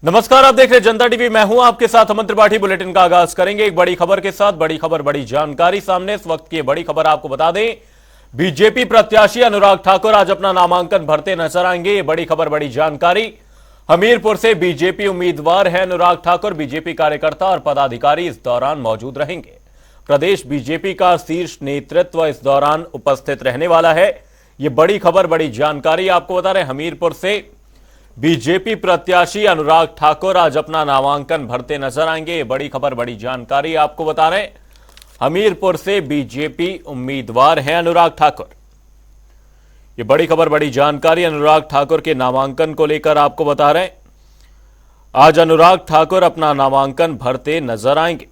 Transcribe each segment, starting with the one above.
नमस्कार, आप देख रहे जनता टीवी। मैं हूं आपके साथ अमन त्रिपाठी। बुलेटिन का आगाज करेंगे एक बड़ी खबर के साथ। बड़ी खबर, बड़ी जानकारी सामने। इस वक्त की बड़ी खबर आपको बता दें, बीजेपी प्रत्याशी अनुराग ठाकुर आज अपना नामांकन भरते नजर आएंगे। ये बड़ी खबर, बड़ी जानकारी। हमीरपुर से बीजेपी उम्मीदवार है अनुराग ठाकुर। बीजेपी कार्यकर्ता और पदाधिकारी इस दौरान मौजूद रहेंगे। प्रदेश बीजेपी का शीर्ष नेतृत्व इस दौरान उपस्थित रहने वाला है। ये बड़ी खबर, बड़ी जानकारी आपको बता रहे। हमीरपुर से बीजेपी प्रत्याशी अनुराग ठाकुर आज अपना नामांकन भरते नजर आएंगे। ये बड़ी खबर, बड़ी जानकारी आपको बता रहे हैं। हमीरपुर से बीजेपी उम्मीदवार हैं अनुराग ठाकुर। ये बड़ी खबर, बड़ी जानकारी अनुराग ठाकुर के नामांकन को लेकर आपको बता रहे हैं। आज अनुराग ठाकुर अपना नामांकन भरते नजर आएंगे।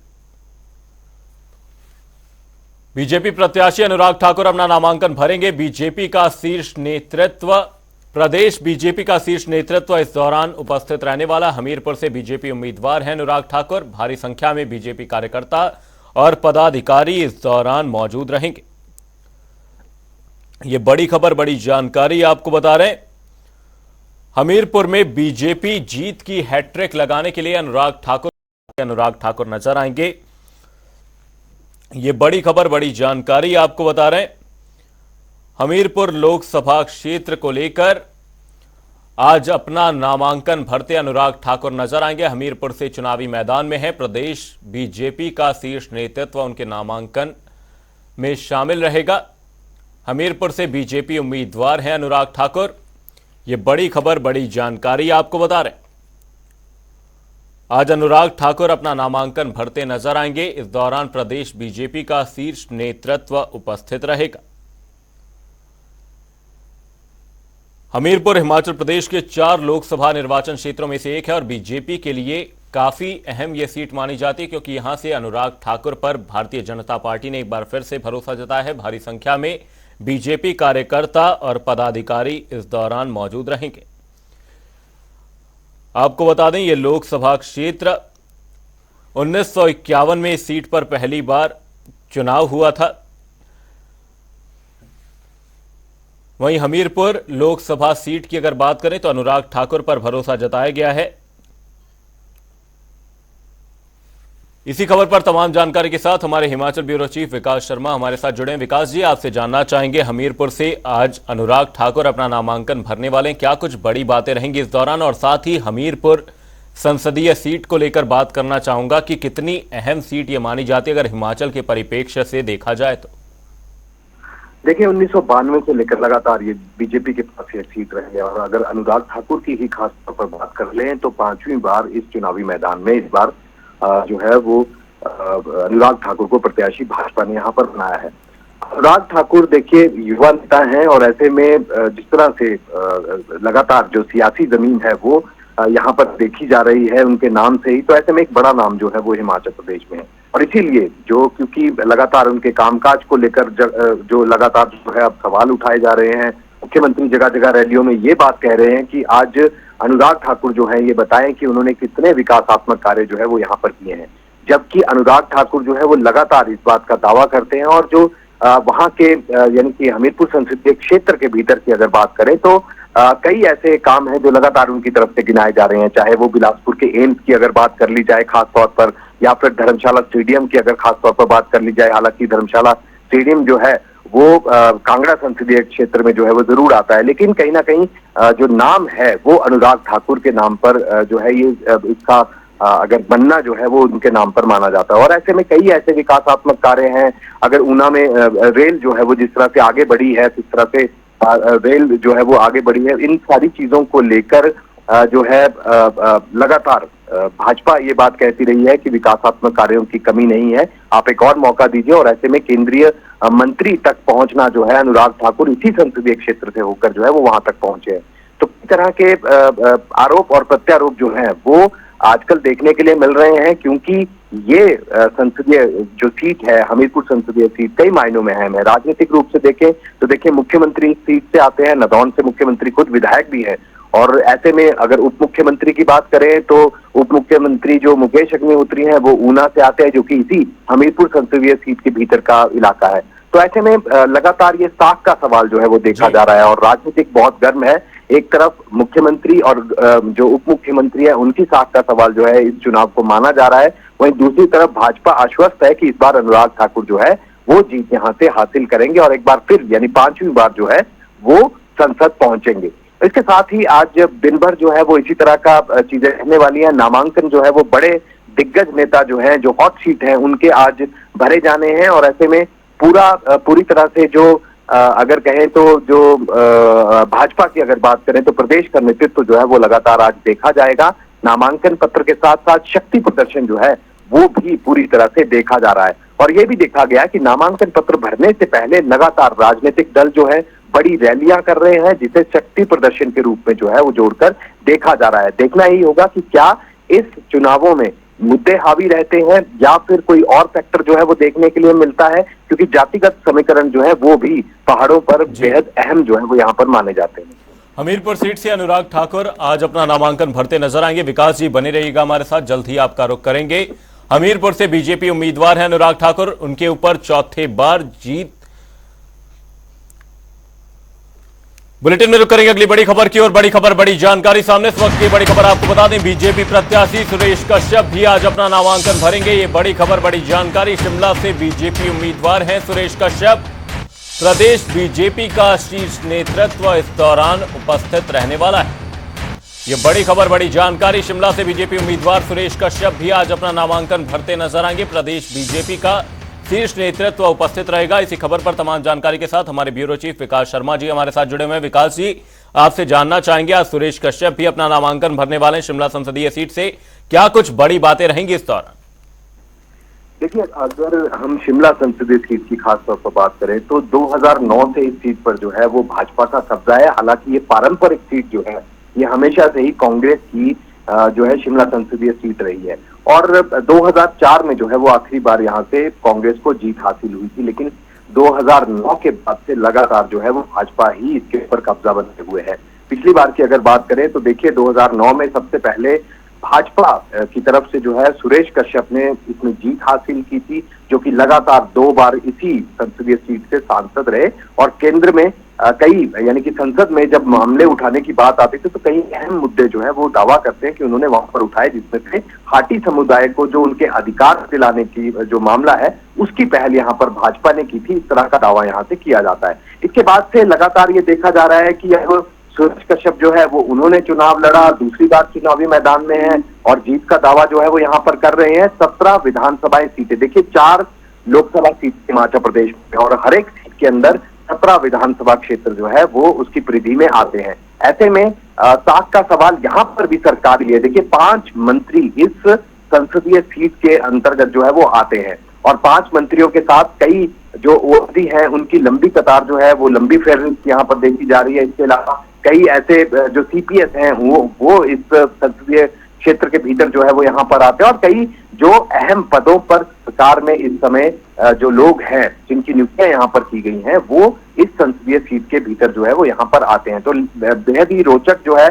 बीजेपी प्रत्याशी अनुराग ठाकुर अपना नामांकन भरेंगे। बीजेपी का शीर्ष नेतृत्व, प्रदेश बीजेपी का शीर्ष नेतृत्व इस दौरान उपस्थित रहने वाला। हमीरपुर से बीजेपी उम्मीदवार हैं अनुराग ठाकुर। भारी संख्या में बीजेपी कार्यकर्ता और पदाधिकारी इस दौरान मौजूद रहेंगे। ये बड़ी खबर, बड़ी जानकारी आपको बता रहे हैं। हमीरपुर में बीजेपी जीत की हैट्रिक लगाने के लिए अनुराग ठाकुर नजर आएंगे। ये बड़ी खबर, बड़ी जानकारी आपको बता रहे हैं। हमीरपुर लोकसभा क्षेत्र को लेकर आज अपना नामांकन भरते अनुराग ठाकुर नजर आएंगे। हमीरपुर से चुनावी मैदान में है। प्रदेश बीजेपी का शीर्ष नेतृत्व उनके नामांकन में शामिल रहेगा। हमीरपुर से बीजेपी उम्मीदवार हैं अनुराग ठाकुर। ये बड़ी खबर, बड़ी जानकारी आपको बता रहे हैं। आज अनुराग ठाकुर अपना नामांकन भरते नजर आएंगे। इस दौरान प्रदेश बीजेपी का शीर्ष नेतृत्व उपस्थित रहेगा। हमीरपुर हिमाचल प्रदेश के 4 लोकसभा निर्वाचन क्षेत्रों में से एक है और बीजेपी के लिए काफी अहम यह सीट मानी जाती है, क्योंकि यहां से अनुराग ठाकुर पर भारतीय जनता पार्टी ने एक बार फिर से भरोसा जताया है। भारी संख्या में बीजेपी कार्यकर्ता और पदाधिकारी इस दौरान मौजूद रहेंगे। आपको बता दें, यह लोकसभा क्षेत्र 1951 में इस सीट पर पहली बार चुनाव हुआ था। वहीं हमीरपुर लोकसभा सीट की अगर बात करें तो अनुराग ठाकुर पर भरोसा जताया गया है। इसी खबर पर तमाम जानकारी के साथ हमारे हिमाचल ब्यूरो चीफ विकास शर्मा हमारे साथ जुड़े हैं। विकास जी, आपसे जानना चाहेंगे, हमीरपुर से आज अनुराग ठाकुर अपना नामांकन भरने वाले हैं, क्या कुछ बड़ी बातें रहेंगी इस दौरान? और साथ ही हमीरपुर संसदीय सीट को लेकर बात करना चाहूंगा कि कितनी अहम सीट ये मानी जाती है अगर हिमाचल के परिप्रेक्ष्य से देखा जाए तो। देखिए, 1992 से लेकर लगातार ये बीजेपी के पास ये सीट रही है। और अगर अनुराग ठाकुर की ही खास तौर पर बात कर लें तो 5वीं बार इस चुनावी मैदान में इस बार जो है वो अनुराग ठाकुर को प्रत्याशी भाजपा ने यहाँ पर बनाया है। अनुराग ठाकुर देखिए युवा नेता हैं और ऐसे में जिस तरह से लगातार जो सियासी जमीन है वो यहाँ पर देखी जा रही है उनके नाम से ही, तो ऐसे में एक बड़ा नाम जो है वो हिमाचल प्रदेश में है। और इसीलिए क्योंकि लगातार उनके कामकाज को लेकर जो लगातार जो है अब सवाल उठाए जा रहे हैं, मुख्यमंत्री जगह जगह रैलियों में ये बात कह रहे हैं कि आज अनुराग ठाकुर जो है ये बताएं कि उन्होंने कितने विकासात्मक कार्य जो है वो यहाँ पर किए हैं। जबकि अनुराग ठाकुर जो है वो लगातार इस बात का दावा करते हैं और जो वहाँ के यानी कि हमीरपुर संसदीय क्षेत्र के भीतर की अगर बात करें तो कई ऐसे काम हैं जो लगातार उनकी तरफ से गिनाए जा रहे हैं। चाहे वो बिलासपुर के एम्स की अगर बात कर ली जाए खास तौर पर, या फिर धर्मशाला स्टेडियम की अगर खास तौर पर बात कर ली जाए। हालांकि धर्मशाला स्टेडियम जो है वो कांगड़ा संसदीय क्षेत्र में जो है वो जरूर आता है, लेकिन कहीं ना कहीं जो नाम है वो अनुराग ठाकुर के नाम पर जो है ये इसका अगर बनना जो है वो उनके नाम पर माना जाता है। और ऐसे में कई ऐसे विकासात्मक कार्य हैं। अगर ऊना में रेल जो है वो जिस तरह से आगे बढ़ी है, जिस तरह से रेल जो है वो आगे बढ़ी है, इन सारी चीजों को लेकर जो है लगातार भाजपा ये बात कहती रही है कि विकासात्मक कार्यों की कमी नहीं है, आप एक और मौका दीजिए। और ऐसे में केंद्रीय मंत्री तक पहुंचना जो है अनुराग ठाकुर इसी संसदीय क्षेत्र से होकर जो है वो वहां तक पहुंचे हैं। तो इस तरह के आरोप और प्रत्यारोप जो हैं वो आजकल देखने के लिए मिल रहे हैं, क्योंकि ये संसदीय जो सीट है, हमीरपुर संसदीय सीट, कई मायनों में अहम है। राजनीतिक रूप से देखें तो देखिए मुख्यमंत्री इस सीट से आते हैं, नदौन से मुख्यमंत्री खुद विधायक भी है। और ऐसे में अगर उप मुख्यमंत्री की बात करें तो उप मुख्यमंत्री जो मुकेश अग्निहोत्री हैं वो ऊना से आते हैं, जो कि इसी हमीरपुर संसदीय सीट के भीतर का इलाका है। तो ऐसे में लगातार ये साख का सवाल जो है वो देखा जा रहा है और राजनीतिक बहुत गर्म है। एक तरफ मुख्यमंत्री और जो उप मुख्यमंत्री है उनकी साख का सवाल जो है इस चुनाव को माना जा रहा है। वहीं दूसरी तरफ भाजपा आश्वस्त है कि इस बार अनुराग ठाकुर जो है वो जीत यहां से हासिल करेंगे और एक बार फिर यानी 5वीं बार जो है वो संसद पहुंचेंगे। इसके साथ ही आज दिन भर जो है वो इसी तरह का चीजें रहने वाली है। नामांकन जो है वो बड़े दिग्गज नेता जो है, जो हॉट सीट है, उनके आज भरे जाने हैं और ऐसे में पूरी तरह से जो अगर कहें तो जो भाजपा की अगर बात करें तो प्रदेश का नेतृत्व जो है वो लगातार आज देखा जाएगा। नामांकन पत्र के साथ साथ शक्ति प्रदर्शन जो है वो भी पूरी तरह से देखा जा रहा है और ये भी देखा गया कि नामांकन पत्र भरने से पहले लगातार राजनीतिक दल जो है बड़ी रैलियां कर रहे हैं, जिसे शक्ति प्रदर्शन के रूप में जो है वो जोड़कर देखा जा रहा है। देखना ही होगा कि क्या इस चुनावों में मुद्दे हावी रहते हैं या फिर कोई और फैक्टर जो है वो देखने के लिए मिलता है, क्योंकि जातिगत समीकरण जो है वो भी पहाड़ों पर बेहद अहम जो है वो यहाँ पर माने जाते हैं। हमीरपुर सीट से अनुराग ठाकुर आज अपना नामांकन भरते नजर आएंगे। विकास जी बने रहिएगा हमारे साथ, जल्द ही आपका रुख करेंगे। हमीरपुर से बीजेपी उम्मीदवार हैं अनुराग ठाकुर, उनके ऊपर चौथे बार जीत। बुलेटिन में रुक करेंगे अगली बड़ी खबर की और बड़ी खबर, बड़ी जानकारी सामने। इस वक्त की बड़ी खबर आपको बता दें, बीजेपी प्रत्याशी सुरेश कश्यप भी आज अपना नामांकन भरेंगे। ये बड़ी खबर, बड़ी जानकारी। शिमला से बीजेपी उम्मीदवार हैं सुरेश कश्यप। प्रदेश बीजेपी का शीर्ष नेतृत्व इस दौरान उपस्थित रहने वाला है। ये बड़ी खबर, बड़ी जानकारी। शिमला से बीजेपी उम्मीदवार सुरेश कश्यप भी आज अपना नामांकन भरते नजर आएंगे। प्रदेश बीजेपी का शीर्ष नेतृत्व उपस्थित रहेगा। इसी खबर पर तमाम जानकारी के साथ हमारे ब्यूरो चीफ विकास शर्मा जी हमारे साथ जुड़े हुए हैं। विकास जी, आपसे जानना चाहेंगे, आज सुरेश कश्यप भी अपना नामांकन भरने वाले हैं शिमला संसदीय सीट से, क्या कुछ बड़ी बातें रहेंगी इस दौरान? देखिए, अगर हम शिमला संसदीय सीट की खास तौर पर बात करें तो 2009 से इस सीट पर जो है वो भाजपा का कब्जा है। हालांकि ये पारंपरिक सीट जो है ये हमेशा से ही कांग्रेस की जो है शिमला संसदीय सीट रही है और 2004 में जो है वो आखिरी बार यहाँ से कांग्रेस को जीत हासिल हुई थी, लेकिन 2009 के बाद से लगातार जो है वो भाजपा ही इसके ऊपर कब्जा बनाए हुए है। पिछली बार की अगर बात करें तो देखिए 2009 में सबसे पहले भाजपा की तरफ से जो है सुरेश कश्यप ने इसमें जीत हासिल की थी, जो कि लगातार 2 बार इसी संसदीय सीट से सांसद रहे और केंद्र में कई यानी कि संसद में जब मामले उठाने की बात आती थी तो कई अहम मुद्दे जो है वो दावा करते हैं कि उन्होंने वहां पर उठाए, जिसमें से हाटी समुदाय को जो उनके अधिकार दिलाने की जो मामला है उसकी पहल यहाँ पर भाजपा ने की थी। इस तरह का दावा यहाँ से किया जाता है। इसके बाद से लगातार ये देखा जा रहा है कि अब सुरेश कश्यप जो है वो उन्होंने चुनाव लड़ा, दूसरी बार चुनावी मैदान में है और जीत का दावा जो है वो यहाँ पर कर रहे हैं। 17 विधानसभा सीटें, देखिए 4 लोकसभा सीट हिमाचल प्रदेश में और हर एक सीट के अंदर 17 विधानसभा क्षेत्र जो है वो उसकी परिधि में आते हैं। ऐसे में साख का सवाल यहाँ पर भी सरकार लिए, देखिए 5 मंत्री इस संसदीय सीट के अंतर्गत जो है वो आते हैं और 5 मंत्रियों के साथ कई जो ओएसडी हैं उनकी लंबी कतार जो है वो लंबी फेहरिस्त यहाँ पर देखी जा रही है। इसके अलावा कई ऐसे जो सीपीएस हैं वो इस संसदीय क्षेत्र के भीतर जो है वो यहाँ पर आते हैं और कई जो अहम पदों पर सरकार में इस समय जो लोग हैं जिनकी नियुक्तियां यहाँ पर की गई हैं वो इस संसदीय सीट के भीतर जो है वो यहाँ पर आते हैं। तो बेहद ही रोचक जो है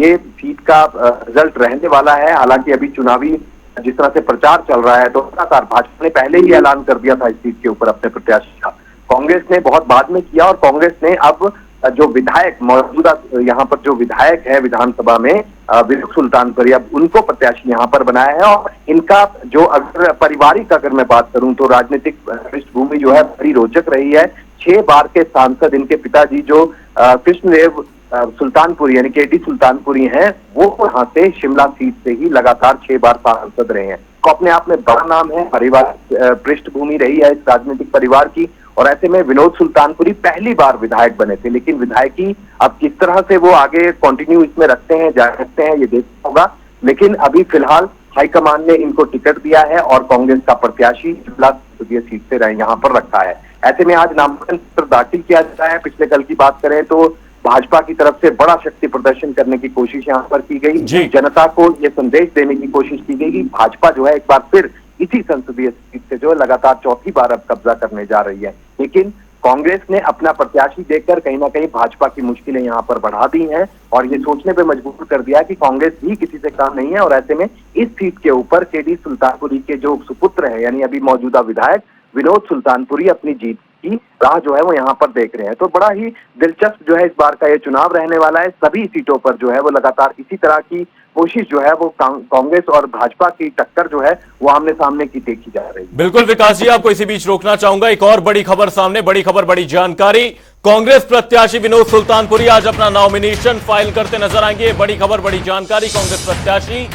ये सीट का रिजल्ट रहने वाला है। हालांकि अभी चुनावी जिस तरह से प्रचार चल रहा है तो लगातार भाजपा ने पहले ही ऐलान कर दिया था इस सीट के ऊपर अपने प्रत्याशी का, कांग्रेस ने बहुत बाद में किया और कांग्रेस ने अब जो विधायक मौजूदा यहाँ पर जो विधायक है विधानसभा में विनोद सुल्तानपुरी, अब उनको प्रत्याशी यहाँ पर बनाया है और इनका जो अगर पारिवारिक अगर मैं बात करूं तो राजनीतिक पृष्ठभूमि जो है बड़ी रोचक रही है। 6 बार के सांसद इनके पिताजी जो कृष्णदेव सुल्तानपुरी यानी केडी सुल्तानपुरी हैं वो यहाँ से शिमला सीट से ही लगातार 6 बार सांसद रहे हैं। तो अपने आप में बड़ा नाम है, पारिवारिक पृष्ठभूमि रही है इस राजनीतिक परिवार की और ऐसे में विनोद सुल्तानपुरी पहली बार विधायक बने थे, लेकिन विधायकी अब किस तरह से वो आगे कंटिन्यू इसमें रखते हैं जा सकते हैं ये देखना होगा। लेकिन अभी फिलहाल हाईकमान ने इनको टिकट दिया है और कांग्रेस का प्रत्याशी शिमला संसदीय सीट से यहाँ पर रखा है। ऐसे में आज नामांकन पत्र दाखिल किया जा रहा है। पिछले कल की बात करें तो भाजपा की तरफ से बड़ा शक्ति प्रदर्शन करने की कोशिश यहाँ पर की गई, जनता को ये संदेश देने की कोशिश की गई कि भाजपा जो है एक बार फिर इसी संसदीय सीट से जो है लगातार चौथी बार अब कब्जा करने जा रही है। लेकिन कांग्रेस ने अपना प्रत्याशी देकर कहीं ना कहीं भाजपा की मुश्किलें यहाँ पर बढ़ा दी हैं और ये सोचने पे मजबूर कर दिया कि कांग्रेस भी किसी से काम नहीं है और ऐसे में इस सीट के ऊपर केडी सुल्तानपुरी के जो सुपुत्र है यानी अभी मौजूदा विधायक विनोद सुल्तानपुरी अपनी जीत की राह जो है वो यहाँ पर देख रहे हैं। तो बड़ा ही दिलचस्प जो है इस बार का ये चुनाव रहने वाला है। सभी सीटों पर जो है वो लगातार इसी तरह की कोशिश जो है वो कांग्रेस और भाजपा की टक्कर जो है वो आमने सामने की देखी जा रही है। बिल्कुल विकास जी, आपको इसी बीच रोकना चाहूंगा। एक और बड़ी खबर सामने, बड़ी खबर, बड़ी जानकारी। कांग्रेस प्रत्याशी विनोद सुल्तानपुरी आज अपना नॉमिनेशन फाइल करते नजर आएंगे। बड़ी खबर, बड़ी जानकारी। कांग्रेस प्रत्याशी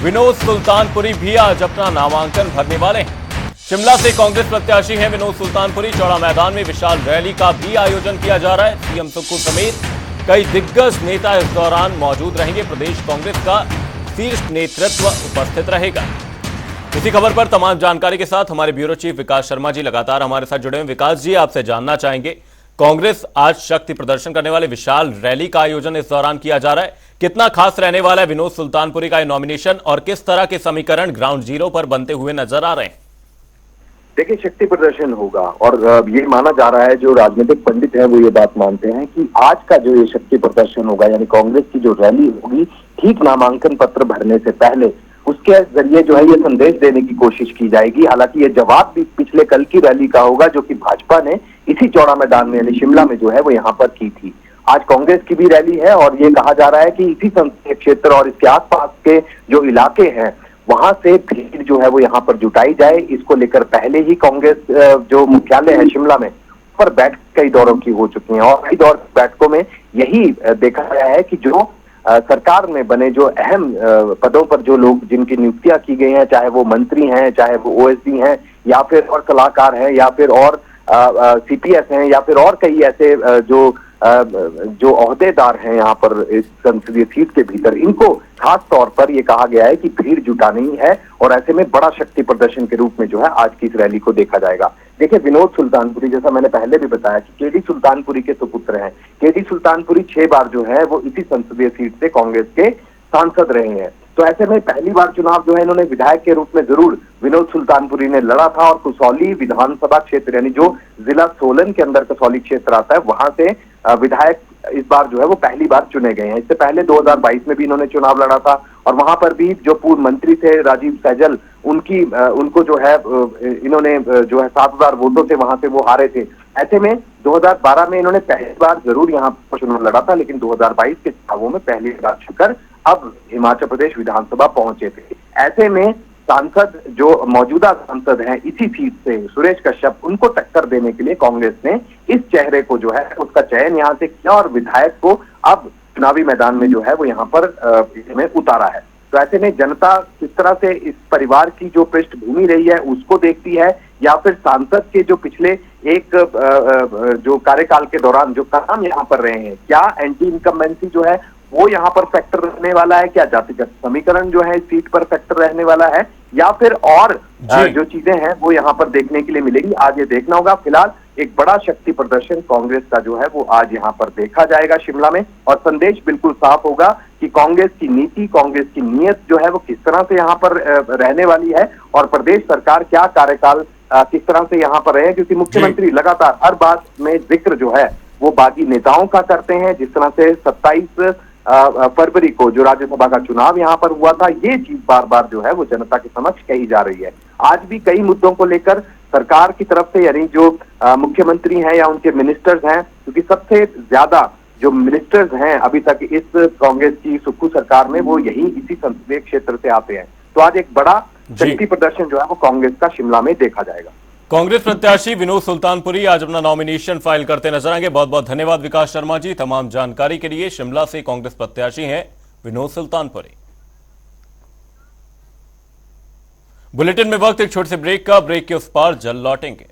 विनोद सुल्तानपुरी भी आज अपना नामांकन भरने वाले हैं। शिमला से कांग्रेस प्रत्याशी हैं विनोद सुल्तानपुरी। चौड़ा मैदान में विशाल रैली का भी आयोजन किया जा रहा है। सीएम सुक्खू समेत कई दिग्गज नेता इस दौरान मौजूद रहेंगे। प्रदेश कांग्रेस का शीर्ष नेतृत्व उपस्थित रहेगा। इसी खबर पर तमाम जानकारी के साथ हमारे ब्यूरो चीफ विकास शर्मा जी लगातार हमारे साथ जुड़े हैं। विकास जी, आपसे जानना चाहेंगे, कांग्रेस आज शक्ति प्रदर्शन करने वाले विशाल रैली का आयोजन इस दौरान किया जा रहा है। कितना खास रहने वाला है विनोद सुल्तानपुरी का नॉमिनेशन और किस तरह के समीकरण ग्राउंड जीरो पर बनते हुए नजर आ रहे हैं? देखिए, शक्ति प्रदर्शन होगा और ये माना जा रहा है, जो राजनीतिक पंडित हैं वो ये बात मानते हैं कि आज का जो ये शक्ति प्रदर्शन होगा, यानी कांग्रेस की जो रैली होगी ठीक नामांकन पत्र भरने से पहले, उसके जरिए जो है ये संदेश देने की कोशिश की जाएगी। हालांकि ये जवाब भी पिछले कल की रैली का होगा जो कि भाजपा ने इसी चौड़ा मैदान में यानी शिमला में जो है वो यहाँ पर की थी। आज कांग्रेस की भी रैली है और ये कहा जा रहा है कि इसी संसदीय क्षेत्र और इसके आसपास के जो इलाके हैं वहां से भीड़ जो है वो यहाँ पर जुटाई जाए। इसको लेकर पहले ही कांग्रेस जो मुख्यालय है शिमला में पर बैठक कई दौरों की हो चुकी हैं और कई दौर बैठकों में यही देखा गया है कि जो सरकार में बने जो अहम पदों पर जो लोग जिनकी नियुक्तियां की गई हैं, चाहे वो मंत्री हैं, चाहे वो ओएसडी हैं या फिर और सलाहकार हैं या फिर और सीपीएस हैं या फिर और कई ऐसे जो ओहदेदार हैं यहाँ पर इस संसदीय सीट के भीतर, इनको खास तौर पर ये कहा गया है कि भीड़ जुटानी है और ऐसे में बड़ा शक्ति प्रदर्शन के रूप में जो है आज की इस रैली को देखा जाएगा। देखिए, विनोद सुल्तानपुरी, जैसा मैंने पहले भी बताया कि केडी सुल्तानपुरी के सुपुत्र हैं। केडी सुल्तानपुरी 6 बार जो है वो इसी संसदीय सीट से कांग्रेस के सांसद रहे हैं। तो ऐसे में पहली बार चुनाव जो है इन्होंने विधायक के रूप में जरूर विनोद सुल्तानपुरी ने लड़ा था और कसौली विधानसभा क्षेत्र यानी जो जिला सोलन के अंदर कसौली क्षेत्र आता है वहां से विधायक इस बार जो है वो पहली बार चुने गए हैं। इससे पहले 2022 में भी इन्होंने चुनाव लड़ा था और वहां पर भी जो पूर्व मंत्री थे राजीव सैजल, उनको जो है इन्होंने जो है 7,000 वोटों से वहां से वो हारे थे। ऐसे में 2012 में इन्होंने पहली बार जरूर यहाँ पर चुनाव लड़ा था, लेकिन 2022 के चुनावों में पहली बार छुकर अब हिमाचल प्रदेश विधानसभा पहुंचे थे। ऐसे में सांसद जो मौजूदा सांसद हैं इसी सीट से सुरेश कश्यप, उनको टक्कर देने के लिए कांग्रेस ने इस चेहरे को जो है उसका चयन यहाँ से किया और विधायक को अब चुनावी मैदान में जो है वो यहाँ पर में उतारा है। तो ऐसे में जनता किस तरह से इस परिवार की जो पृष्ठभूमि रही है उसको देखती है या फिर सांसद के जो पिछले एक जो कार्यकाल के दौरान जो काम यहाँ पर रहे हैं, क्या एंटी इनकम्बेंसी जो है वो यहाँ पर फैक्टर रहने वाला है, क्या जातिगत समीकरण जो है इस सीट पर फैक्टर रहने वाला है या फिर और जो चीजें हैं वो यहाँ पर देखने के लिए मिलेगी। आज ये देखना होगा। फिलहाल एक बड़ा शक्ति प्रदर्शन कांग्रेस का जो है वो आज यहाँ पर देखा जाएगा शिमला में और संदेश बिल्कुल साफ होगा कि कांग्रेस की नीति, कांग्रेस की नीयत जो है वो किस तरह से यहाँ पर रहने वाली है और प्रदेश सरकार क्या कार्यकाल किस तरह से यहाँ पर रहे, क्योंकि मुख्यमंत्री लगातार हर बात में जिक्र जो है वो बागी नेताओं का करते हैं। जिस तरह से 27 फरवरी को जो राज्यसभा का चुनाव यहाँ पर हुआ था, ये चीज बार बार जो है वो जनता के समक्ष कही जा रही है। आज भी कई मुद्दों को लेकर सरकार की तरफ से यानी जो मुख्यमंत्री हैं या उनके मिनिस्टर्स हैं, क्योंकि सबसे ज्यादा जो मिनिस्टर्स हैं अभी तक इस कांग्रेस की सुक्खू सरकार में वो यही इसी संसदीय क्षेत्र से आते हैं। तो आज एक बड़ा शक्ति प्रदर्शन जो है वो कांग्रेस का शिमला में देखा जाएगा। कांग्रेस प्रत्याशी विनोद सुल्तानपुरी आज अपना नॉमिनेशन फाइल करते नजर आएंगे। बहुत बहुत धन्यवाद विकास शर्मा जी तमाम जानकारी के लिए। शिमला से कांग्रेस प्रत्याशी हैं विनोद सुल्तानपुरी। बुलेटिन में वक्त एक छोटे से ब्रेक का, ब्रेक के उस पार जल्द लौटेंगे।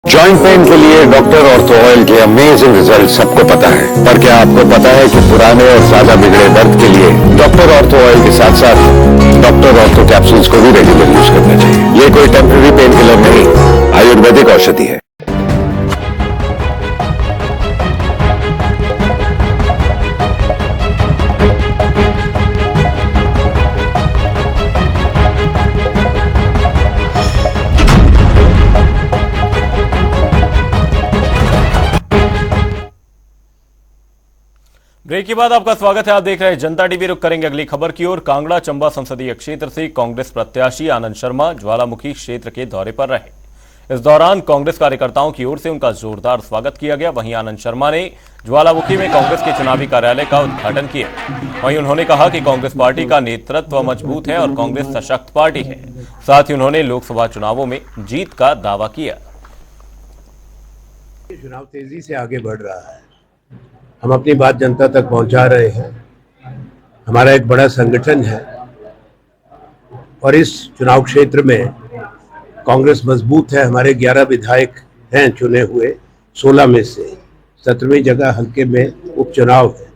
जॉइंट पेन के लिए डॉक्टर ऑर्थो ऑयल के अमेजिंग रिजल्ट सबको पता है, पर क्या आपको पता है कि पुराने और ज्यादा बिगड़े दर्द के लिए डॉक्टर ऑर्थो ऑयल के साथ साथ डॉक्टर ऑर्थो कैप्सूल्स को भी रेगुलर यूज करना चाहिए। ये कोई टेम्पररी पेन किलर नहीं, आयुर्वेदिक औषधि है। ब्रेक ब्रेक के बाद आपका स्वागत है। आप देख रहे हैं जनता टीवी। रुक करेंगे अगली खबर की ओर। कांगड़ा चंबा संसदीय क्षेत्र से कांग्रेस प्रत्याशी आनंद शर्मा ज्वालामुखी क्षेत्र के दौरे पर रहे। इस दौरान कांग्रेस कार्यकर्ताओं की ओर से उनका जोरदार स्वागत किया गया। वहीं आनंद शर्मा ने ज्वालामुखी में कांग्रेस के चुनावी कार्यालय का उद्घाटन किया। वहीं उन्होंने कहा कि कांग्रेस पार्टी का नेतृत्व मजबूत है और कांग्रेस सशक्त पार्टी है। साथ ही उन्होंने लोकसभा चुनावों में जीत का दावा किया। चुनाव तेजी से आगे बढ़ रहा है। हम अपनी बात जनता तक पहुंचा रहे हैं। हमारा एक बड़ा संगठन है और इस चुनाव क्षेत्र में कांग्रेस मजबूत है। हमारे 11 विधायक हैं चुने हुए 16 में से। 17वीं जगह हल्के में उपचुनाव है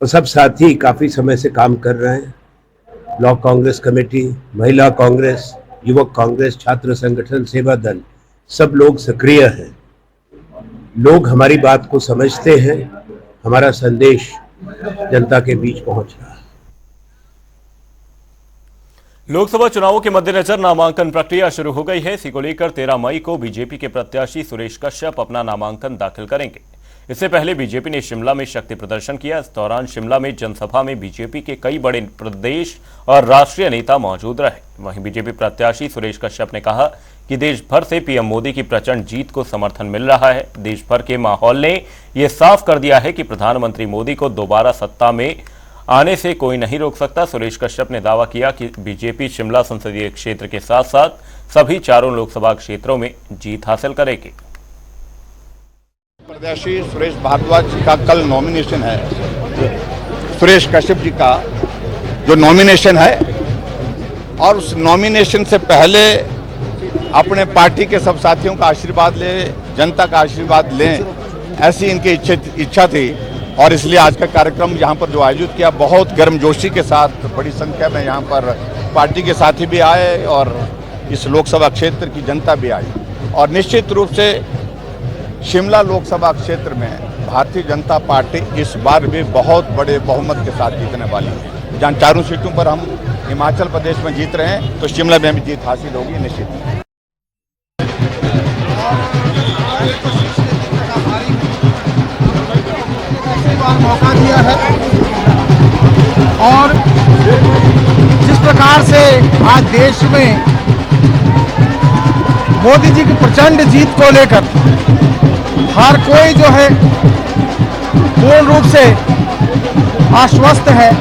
और सब साथी काफी समय से काम कर रहे हैं। ब्लॉक कांग्रेस कमेटी, महिला कांग्रेस, युवक कांग्रेस, छात्र संगठन, सेवा दल, सब लोग सक्रिय हैं। लोग हमारी बात को समझते हैं। हमारा संदेश जनता के बीच पहुंच रहा है। लोकसभा चुनावों के मद्देनजर नामांकन प्रक्रिया शुरू हो गई है। इसी को लेकर 13 मई को बीजेपी के प्रत्याशी सुरेश कश्यप अपना नामांकन दाखिल करेंगे। इससे पहले बीजेपी ने शिमला में शक्ति प्रदर्शन किया। इस दौरान शिमला में जनसभा में बीजेपी के कई बड़े प्रदेश और राष्ट्रीय नेता मौजूद रहे। वहीं बीजेपी प्रत्याशी सुरेश कश्यप ने कहा कि देश भर से पीएम मोदी की प्रचंड जीत को समर्थन मिल रहा है। देश भर के माहौल ने यह साफ कर दिया है कि प्रधानमंत्री मोदी को दोबारा सत्ता में आने से कोई नहीं रोक सकता। सुरेश कश्यप ने दावा किया कि बीजेपी शिमला संसदीय क्षेत्र के साथ साथ सभी 4 लोकसभा क्षेत्रों में जीत हासिल करेगी। प्रत्याशी सुरेश भारद्वाज जी का कल नॉमिनेशन है। सुरेश कश्यप जी का जो नॉमिनेशन है और उस नॉमिनेशन से पहले अपने पार्टी के सब साथियों का आशीर्वाद लें, जनता का आशीर्वाद लें, ऐसी इनकी इच्छा थी। और इसलिए आज का कार्यक्रम यहाँ पर जो आयोजित किया बहुत गर्मजोशी के साथ, बड़ी संख्या में यहाँ पर पार्टी के साथी भी आए और इस लोकसभा क्षेत्र की जनता भी आई। और निश्चित रूप से शिमला लोकसभा क्षेत्र में भारतीय जनता पार्टी इस बार भी बहुत बड़े बहुमत के साथ जीतने वाली है। जहाँ 4 सीटों पर हम हिमाचल प्रदेश में जीत रहे हैं तो शिमला में भी जीत हासिल होगी निश्चित। मौका दिया है और जिस प्रकार से आज देश में मोदी जी की प्रचंड जीत को लेकर हर कोई जो है पूर्ण रूप से आश्वस्त है,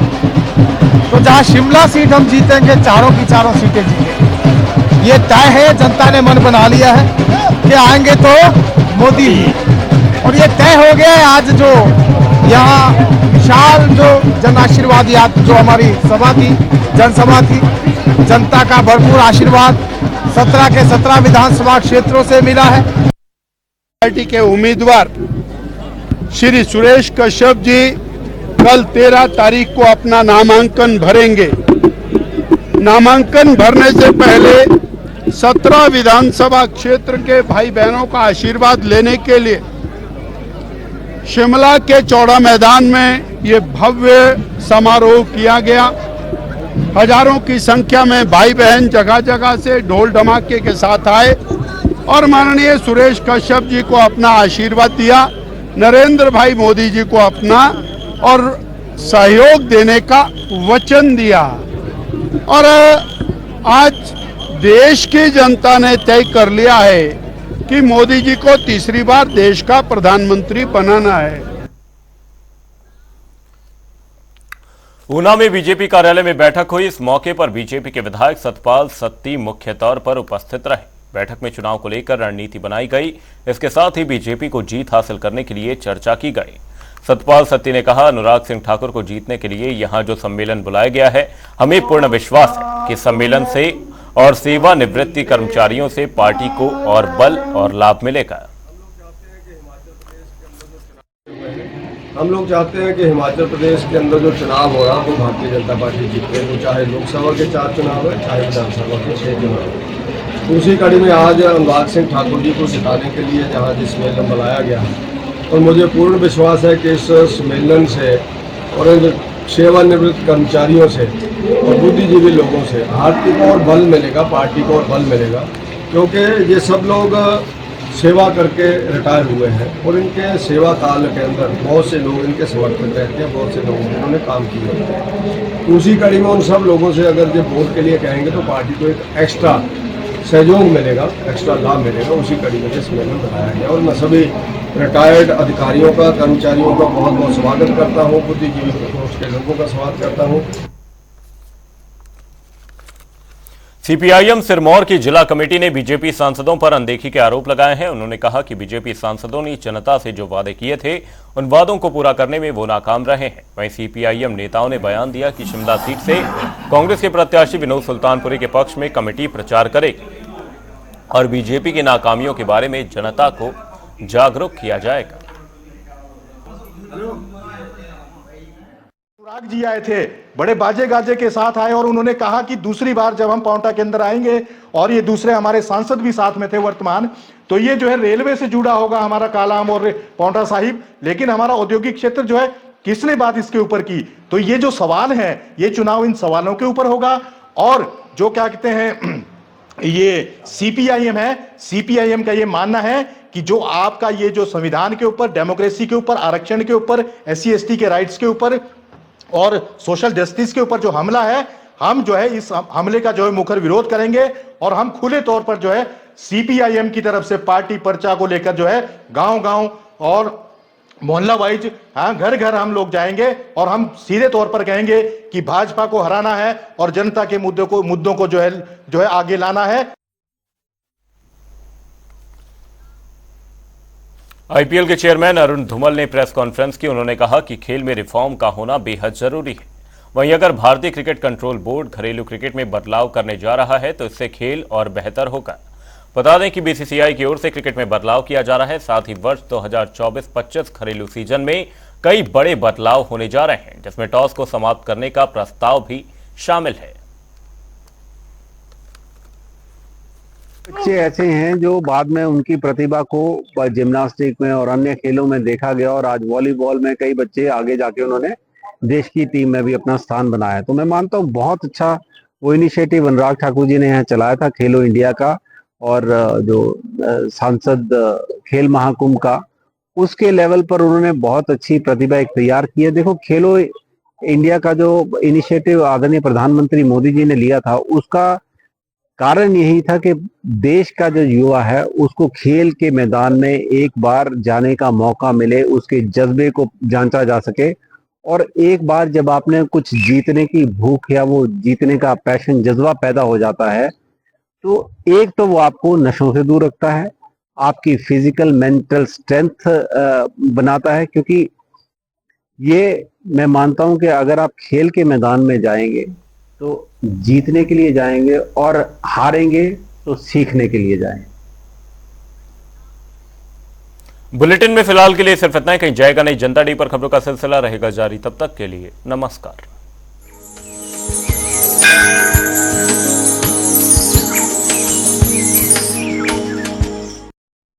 तो जहां शिमला सीट हम जीतेंगे, चारों की चारों सीटें जीतेंगे। ये तय है, जनता ने मन बना लिया है कि आएंगे तो मोदी ही। और ये तय हो गया है। आज जो यहाँ विशाल जो जन आशीर्वाद याद जो हमारी सभा थी, जनसभा थी, जनता का भरपूर आशीर्वाद 17 के 17 विधानसभा क्षेत्रों से मिला है। पार्टी के उम्मीदवार श्री सुरेश कश्यप जी कल 13 तारीख को अपना नामांकन भरेंगे। नामांकन भरने से पहले 17 विधानसभा क्षेत्र के भाई बहनों का आशीर्वाद लेने के लिए शिमला के चौड़ा मैदान में ये भव्य समारोह किया गया। हजारों की संख्या में भाई बहन जगह जगह से ढोल धमाके के साथ आए और माननीय सुरेश कश्यप जी को अपना आशीर्वाद दिया, नरेंद्र भाई मोदी जी को अपना और सहयोग देने का वचन दिया। और आज देश की जनता ने तय कर लिया है कि मोदी जी को तीसरी बार देश का प्रधानमंत्री बनाना है। ऊना में बीजेपी कार्यालय में बैठक हुई। इस मौके पर बीजेपी के विधायक सतपाल सत्ती मुख्य तौर पर उपस्थित रहे। बैठक में चुनाव को लेकर रणनीति बनाई गई। इसके साथ ही बीजेपी को जीत हासिल करने के लिए चर्चा की गई। सतपाल सत्ती ने कहा, अनुराग सिंह ठाकुर को जीतने के लिए यहां जो सम्मेलन बुलाया गया है, हमें पूर्ण विश्वास है कि सम्मेलन से और सेवानिवृत्ति कर्मचारियों से पार्टी को और बल और लाभ मिलेगा। हम लोग चाहते हैं कि हिमाचल प्रदेश के अंदर जो चुनाव हो रहा है वो भारतीय जनता पार्टी जीते, वो चाहे लोकसभा के 4 चुनाव है, चाहे विधानसभा के 6 चुनाव है। उसी कड़ी में आज अनुराग सिंह ठाकुर जी को जिताने के लिए जहाँ जिस सम्मेलन बुलाया गया है, और मुझे पूर्ण विश्वास है कि इस सम्मेलन से और सेवानिवृत्त कर्मचारियों से और बुद्धिजीवी लोगों से पार्टी को और बल मिलेगा, पार्टी को और बल मिलेगा। क्योंकि ये सब लोग सेवा करके रिटायर हुए हैं और इनके सेवा काल के अंदर बहुत से लोग इनके समर्थक रहते हैं, बहुत से लोग जिन्होंने काम किए होते हैं। तो उसी कड़ी में उन सब लोगों से अगर ये वोट के लिए कहेंगे तो पार्टी को एक एक्स्ट्रा सहयोग मिलेगा, एक्स्ट्रा लाभ मिलेगा। उसी कड़ी में इस मेले में बनाया गया और मैं सभी रिटायर्ड अधिकारियों का, कर्मचारियों का बहुत बहुत स्वागत करता हूँ, बुद्धिजीवी प्रकोष्ठ के लोगों का स्वागत करता हूँ। सीपीआईएम सिरमौर की जिला कमेटी ने बीजेपी सांसदों पर अनदेखी के आरोप लगाए हैं। उन्होंने कहा कि बीजेपी सांसदों ने जनता से जो वादे किए थे उन वादों को पूरा करने में वो नाकाम रहे हैं। वहीं सीपीआईएम नेताओं ने बयान दिया कि शिमला सीट से कांग्रेस के प्रत्याशी विनोद सुल्तानपुरी के पक्ष में कमेटी प्रचार करेगी और बीजेपी की नाकामियों के बारे में जनता को जागरूक किया जाएगा। अनुराग जी आए थे, बड़े बाजे गाजे के साथ आए और उन्होंने कहा कि दूसरी बार जब हम पांवटा के अंदर आएंगे और ये दूसरे हमारे सांसद भी साथ में थे वर्तमान, तो ये जो है रेलवे से जुड़ा होगा हमारा कालाम और पांवटा साहिब, लेकिन हमारा औद्योगिक क्षेत्र जो है किसने बात इसके ऊपर की। तो ये जो सवाल है, ये चुनाव इन सवालों के ऊपर होगा। और जो क्या कहते हैं, ये सीपीआईएम है, सीपीआईएम का ये मानना है कि जो आपका ये जो संविधान के ऊपर, डेमोक्रेसी के ऊपर, आरक्षण के ऊपर, SC ST के राइट्स के ऊपर और सोशल जस्टिस के ऊपर जो हमला है, हम जो है इस हमले का जो है मुखर विरोध करेंगे और हम खुले तौर पर जो है सीपीआईएम की तरफ से पार्टी पर्चा को लेकर जो है गांव-गांव और मोहल्ला वाइज, घर घर हम लोग जाएंगे और हम सीधे तौर पर कहेंगे कि भाजपा को हराना है और जनता के मुद्दों को जो है आगे लाना है। आईपीएल के चेयरमैन अरुण धूमल ने प्रेस कॉन्फ्रेंस की। उन्होंने कहा कि खेल में रिफॉर्म का होना बेहद जरूरी है। वहीं अगर भारतीय क्रिकेट कंट्रोल बोर्ड घरेलू क्रिकेट में बदलाव करने जा रहा है तो इससे खेल और बेहतर होगा। बता दें कि बीसीसीआई की ओर से क्रिकेट में बदलाव किया जा रहा है। साथ ही वर्ष 2024-25 घरेलू सीजन में कई बड़े बदलाव होने जा रहे हैं, जिसमें टॉस को समाप्त करने का प्रस्ताव भी शामिल है। बच्चे ऐसे हैं जो बाद में उनकी प्रतिभा को जिम्नास्टिक में और अन्य खेलों में देखा गया और आज वॉलीबॉल में कई बच्चे आगे जाके उन्होंने देश की टीम में भी अपना स्थान बनाया। तो मैं मानता हूँ बहुत अच्छा वो इनिशिएटिव अनुराग ठाकुर जी ने यहाँ चलाया था, खेलो इंडिया का और जो सांसद खेल महाकुंभ का, उसके लेवल पर उन्होंने बहुत अच्छी प्रतिभा एक तैयार की है। देखो, खेलो इंडिया का जो इनिशिएटिव आदरणीय प्रधानमंत्री मोदी जी ने लिया था, उसका कारण यही था कि देश का जो युवा है उसको खेल के मैदान में एक बार जाने का मौका मिले, उसके जज्बे को जांचा जा सके और एक बार जब आपने कुछ जीतने की भूख या वो जीतने का पैशन, जज्बा पैदा हो जाता है तो एक तो वो आपको नशों से दूर रखता है, आपकी फिजिकल मेंटल स्ट्रेंथ बनाता है, क्योंकि ये मैं मानता हूं कि अगर आप खेल के मैदान में जाएंगे तो जीतने के लिए जाएंगे और हारेंगे तो सीखने के लिए जाएंगे। बुलेटिन में फिलहाल के लिए सिर्फ इतना ही। कहीं जाएगा नहीं। जनता डी पर खबरों का सिलसिला रहेगा जारी। तब तक के लिए नमस्कार।